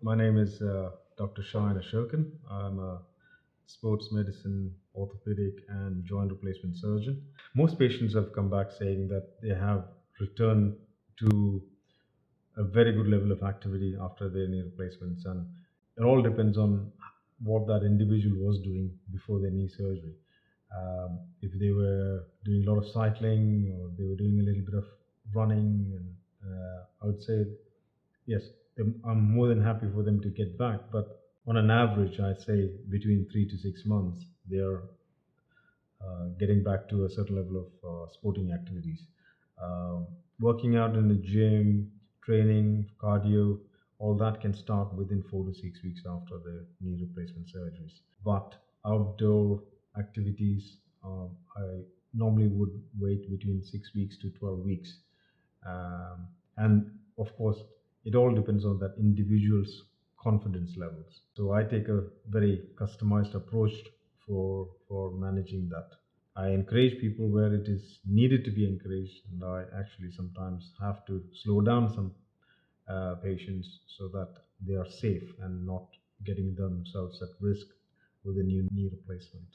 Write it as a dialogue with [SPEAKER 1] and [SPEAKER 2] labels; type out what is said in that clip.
[SPEAKER 1] My name is Dr. Shine Ashokan. I'm a sports medicine, orthopedic, and joint replacement surgeon. Most patients have come back saying that they have returned to a very good level of activity after their knee replacements, and it all depends on what that individual was doing before their knee surgery. If they were doing a lot of cycling or they were doing a little bit of running, and I would say yes, I'm more than happy for them to get back. But on an average, I say between 3 to 6 months, they are getting back to a certain level of sporting activities. Working out in the gym, training, cardio, all that can start within 4 to 6 weeks after the knee replacement surgeries. But outdoor activities, I normally would wait between 6 weeks to 12 weeks. And of course, it all depends on that individual's confidence levels. So I take a very customized approach for managing that. I encourage people where it is needed to be encouraged, and I actually sometimes have to slow down some patients so that they are safe and not getting themselves at risk with a new knee replacement.